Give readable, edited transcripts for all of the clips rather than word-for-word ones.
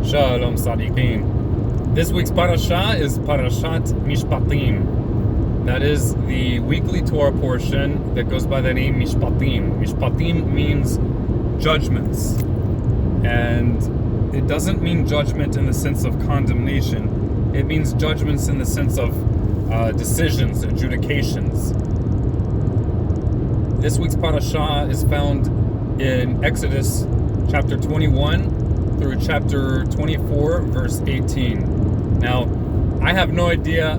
Shalom Sadiqin. This week's Parashah is Parashath Mishpatim. That is the weekly Torah portion that goes by the name Mishpatim. Mishpatim means judgments. And it doesn't mean judgment in the sense of condemnation. It means judgments in the sense of decisions, adjudications. This week's Parashah is found in Exodus chapter 21 through chapter 24, verse 18. Now, I have no idea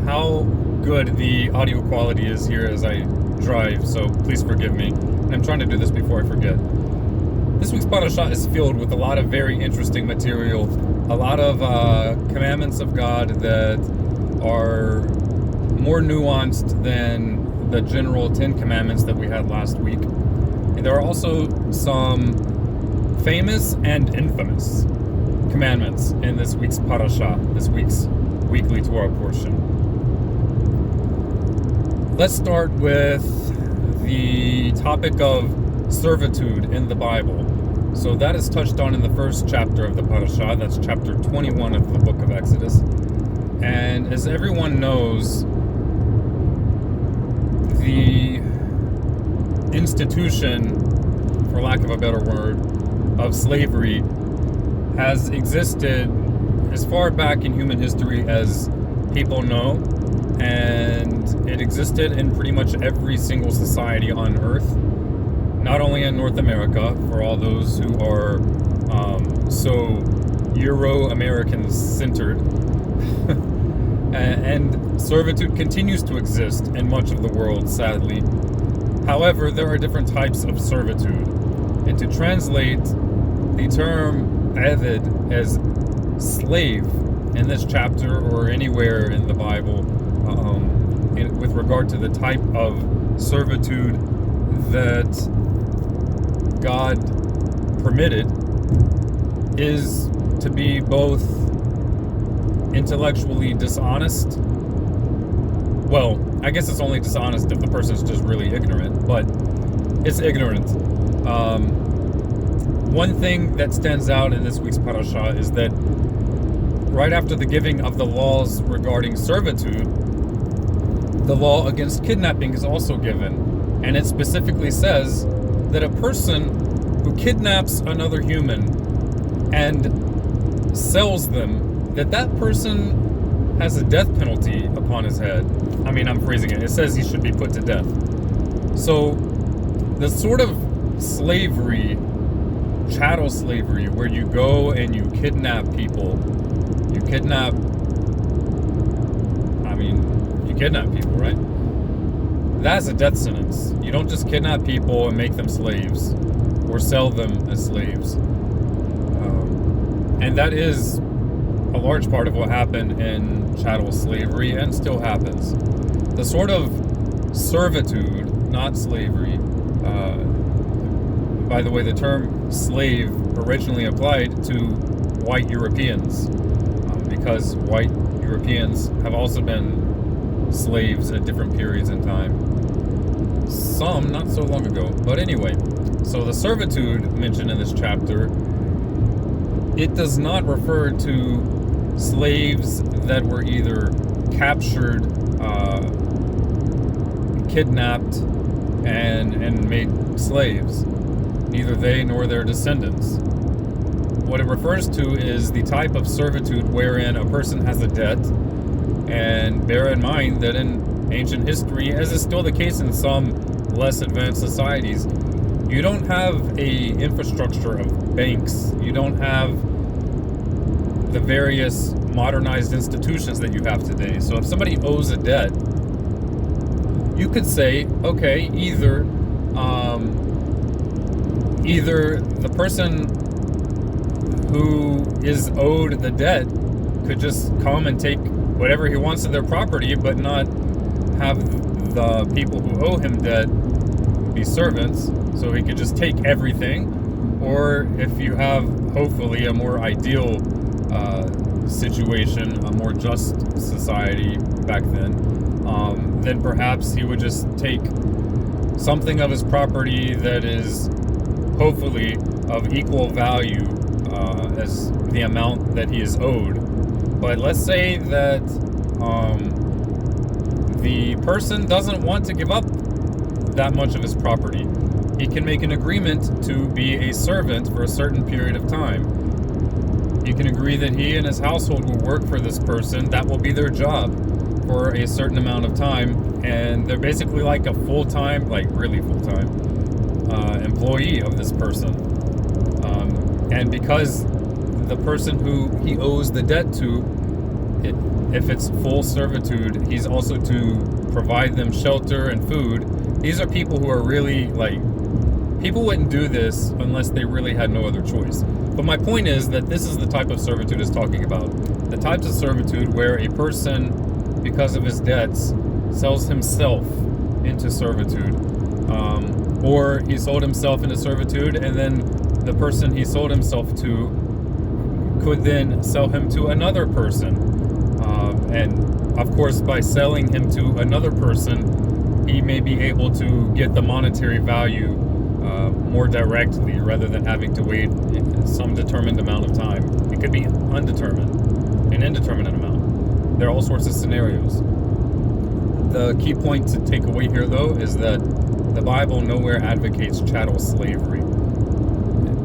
how good the audio quality is here as I drive, so please forgive me. And I'm trying to do this before I forget. This week's Parashah is filled with a lot of very interesting material, a lot of commandments of God that are more nuanced than the general 10 commandments that we had last week. And there are also some famous and infamous commandments in this week's Parashah, this week's weekly Torah portion. Let's start with the topic of servitude in the Bible. So that is touched on in the first chapter of the Parashah. That's chapter 21 of the book of Exodus. And as everyone knows, the institution, for lack of a better word, of slavery has existed as far back in human history as people know, and it existed in pretty much every single society on earth, not only in North America, for all those who are so Euro-American centered, and servitude continues to exist in much of the world, sadly. However, there are different types of servitude, and to translate the term Eved as slave in this chapter or anywhere in the Bible, with regard to the type of servitude that God permitted, is to be both intellectually dishonest. Well, I guess it's only dishonest if the person's just really ignorant, but it's ignorant. One thing that stands out in this week's Parashah is that right after the giving of the laws regarding servitude, the law against kidnapping is also given. And it specifically says that a person who kidnaps another human and sells them, that person has a death penalty upon his head. I mean, I'm phrasing it. It says he should be put to death. So the sort of slavery, chattel slavery, where you go and you kidnap people. You kidnap people, right? That's a death sentence. You don't just kidnap people and make them slaves or sell them as slaves. And that is a large part of what happened in chattel slavery and still happens. The sort of servitude, not slavery. By the way, the term slave originally applied to white Europeans, because white Europeans have also been slaves at different periods in time. Some not so long ago. But anyway, so the servitude mentioned in this chapter, it does not refer to slaves that were either captured, kidnapped, and made slaves. Neither they nor their descendants. What it refers to is the type of servitude wherein a person has a debt, and bear in mind that in ancient history, as is still the case in some less advanced societies, you don't have a infrastructure of banks. You don't have the various modernized institutions that you have today. So if somebody owes a debt, you could say, okay, either the person who is owed the debt could just come and take whatever he wants of their property, but not have the people who owe him debt be servants, so he could just take everything. Or if you have, hopefully, a more ideal situation, a more just society back then perhaps he would just take something of his property that is hopefully of equal value as the amount that he is owed. But let's say that the person doesn't want to give up that much of his property. He can make an agreement to be a servant for a certain period of time. He can agree that he and his household will work for this person. That will be their job for a certain amount of time, and they're basically like a full-time, like really full-time employee of this person. And because the person who he owes the debt to, if it's full servitude, he's also to provide them shelter and food. These are people who are really people wouldn't do this unless they really had no other choice. But my point is that this is the type of servitude it's talking about. The types of servitude where a person, because of his debts, sells himself into servitude. Or he sold himself into servitude, and then the person he sold himself to could then sell him to another person. And of course, by selling him to another person, he may be able to get the monetary value more directly rather than having to wait some determined amount of time. It could be undetermined, an indeterminate amount. There are all sorts of scenarios. The key point to take away here, though, is that the Bible nowhere advocates chattel slavery.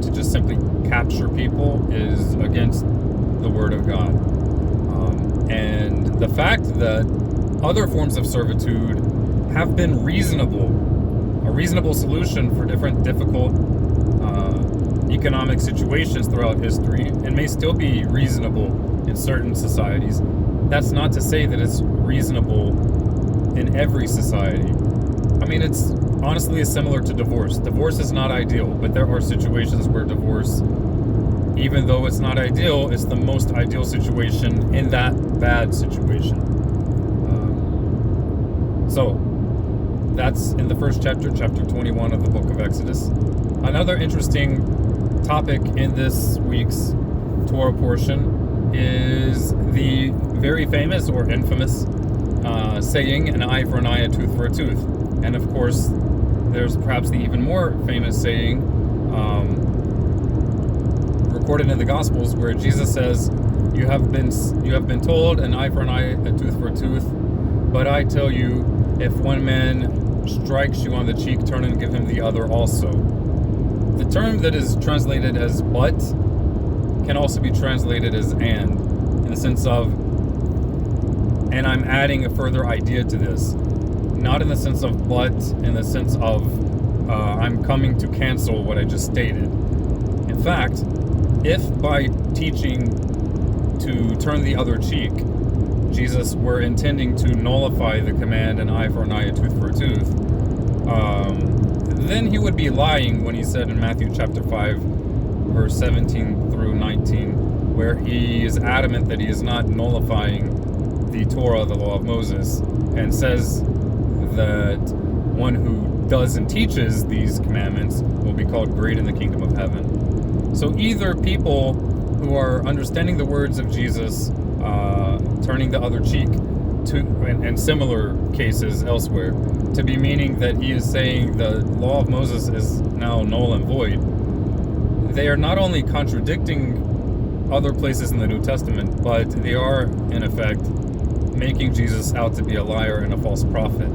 To just simply capture people is against the Word of God. And the fact that other forms of servitude have been reasonable, a reasonable solution for different difficult economic situations throughout history, and may still be reasonable in certain societies, that's not to say that it's reasonable in every society. I mean, it's honestly similar to divorce. Divorce is not ideal, but there are situations where divorce, even though it's not ideal, it's the most ideal situation in that bad situation. So that's in the first chapter, chapter 21 of the book of Exodus. Another interesting topic in this week's Torah portion is the very famous or infamous saying, an eye for an eye, a tooth for a tooth. And of course, there's perhaps the even more famous saying recorded in the Gospels where Jesus says, you have been told an eye for an eye, a tooth for a tooth, but I tell you, if one man strikes you on the cheek, turn and give him the other also. The term that is translated as but can also be translated as and, in the sense of, and I'm adding a further idea to this. Not in the sense of but, in the sense of I'm coming to cancel what I just stated. In fact, if by teaching to turn the other cheek, Jesus were intending to nullify the command, an eye for an eye, a tooth for a tooth, then he would be lying when he said in Matthew chapter 5, verse 17 through 19, where he is adamant that he is not nullifying the Torah, the law of Moses, and says that one who does and teaches these commandments will be called great in the kingdom of heaven. So either people who are understanding the words of Jesus, turning the other cheek, to, and similar cases elsewhere, to be meaning that he is saying the law of Moses is now null and void, they are not only contradicting other places in the New Testament, but they are, in effect, making Jesus out to be a liar and a false prophet.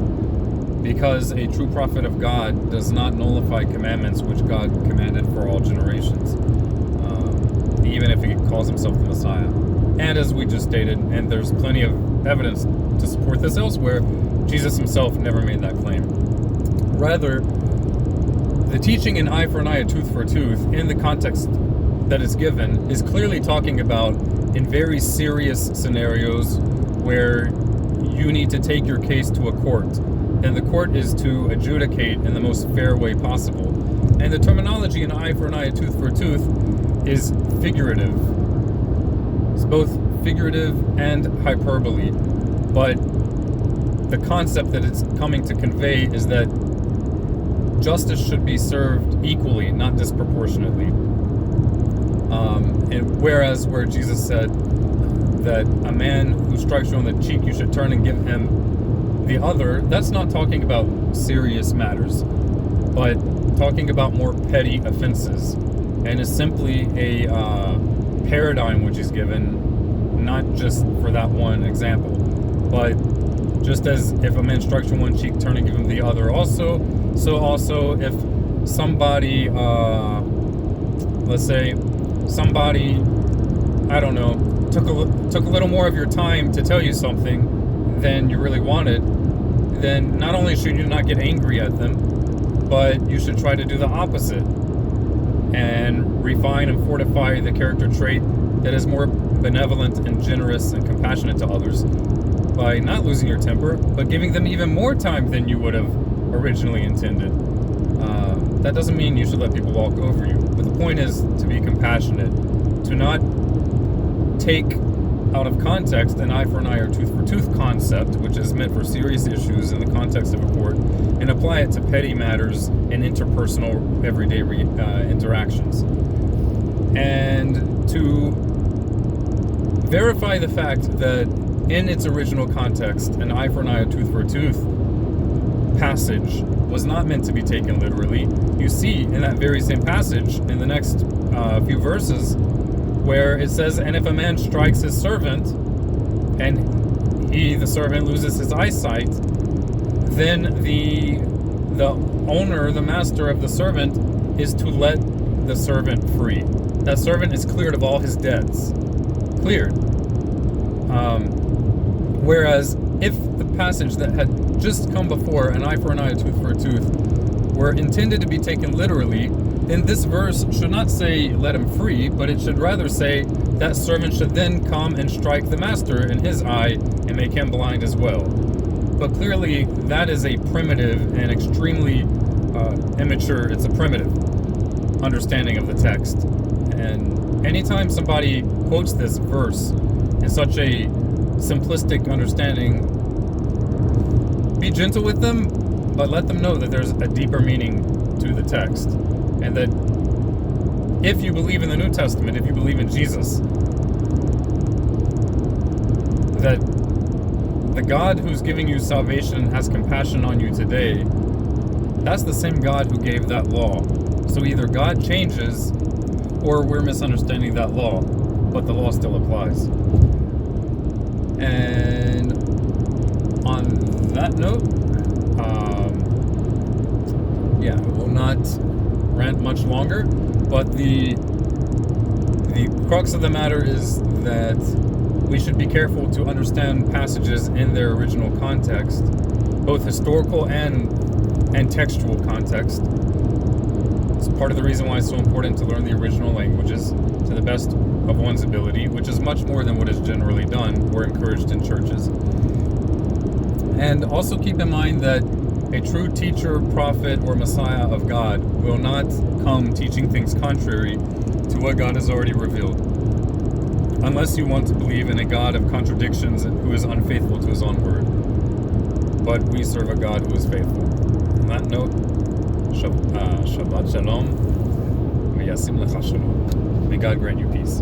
Because a true prophet of God does not nullify commandments which God commanded for all generations, even if he calls himself the Messiah. And as we just stated, and there's plenty of evidence to support this elsewhere, Jesus himself never made that claim. Rather, the teaching an eye for an eye, a tooth for a tooth, in the context that is given, is clearly talking about in very serious scenarios where you need to take your case to a court, and the court is to adjudicate in the most fair way possible. And the terminology an eye for an eye, a tooth for a tooth is figurative. It's both figurative and hyperbole, but the concept that it's coming to convey is that justice should be served equally, not disproportionately. And whereas where Jesus said that a man who strikes you on the cheek, you should turn and give him the other, that's not talking about serious matters, but talking about more petty offenses, and is simply paradigm which he's given, not just for that one example, but just as if a man strikes from one cheek, turn and give him the other also. So also if somebody, let's say somebody, I don't know, took a little more of your time to tell you something than you really wanted, then not only should you not get angry at them, but you should try to do the opposite and refine and fortify the character trait that is more benevolent and generous and compassionate to others by not losing your temper, but giving them even more time than you would have originally intended. That doesn't mean you should let people walk over you, but the point is to be compassionate, to not take out of context an eye for an eye or tooth for tooth concept, which is meant for serious issues in the context of a court, and apply it to petty matters and interpersonal everyday interactions. And to verify the fact that in its original context, an eye for an eye, a tooth for a tooth passage was not meant to be taken literally. You see in that very same passage in the next few verses where it says, and if a man strikes his servant and the servant loses his eyesight, then the owner, the master of the servant, is to let the servant free. That servant is cleared of all his debts. Cleared. Whereas if the passage that had just come before, an eye for an eye, a tooth for a tooth, were intended to be taken literally, then this verse should not say let him free, but it should rather say that servant should then come and strike the master in his eye and make him blind as well. But clearly that is a primitive and extremely immature, it's a primitive understanding of the text. And anytime somebody quotes this verse in such a simplistic understanding, be gentle with them, but let them know that there's a deeper meaning to the text. And that if you believe in the New Testament, if you believe in Jesus, that the God who's giving you salvation has compassion on you today, that's the same God who gave that law. So either God changes or we're misunderstanding that law, but the law still applies. And on that note, I will not rant much longer, but the crux of the matter is that we should be careful to understand passages in their original context, both historical and textual context. It's part of the reason why it's so important to learn the original languages to the best of one's ability, which is much more than what is generally done or encouraged in churches. And also keep in mind that a true teacher, prophet, or Messiah of God will not come teaching things contrary to what God has already revealed, unless you want to believe in a God of contradictions who is unfaithful to his own word. But we serve a God who is faithful. On that note, Shabbat Shalom, v'yasim lecha shalom. May God grant you peace.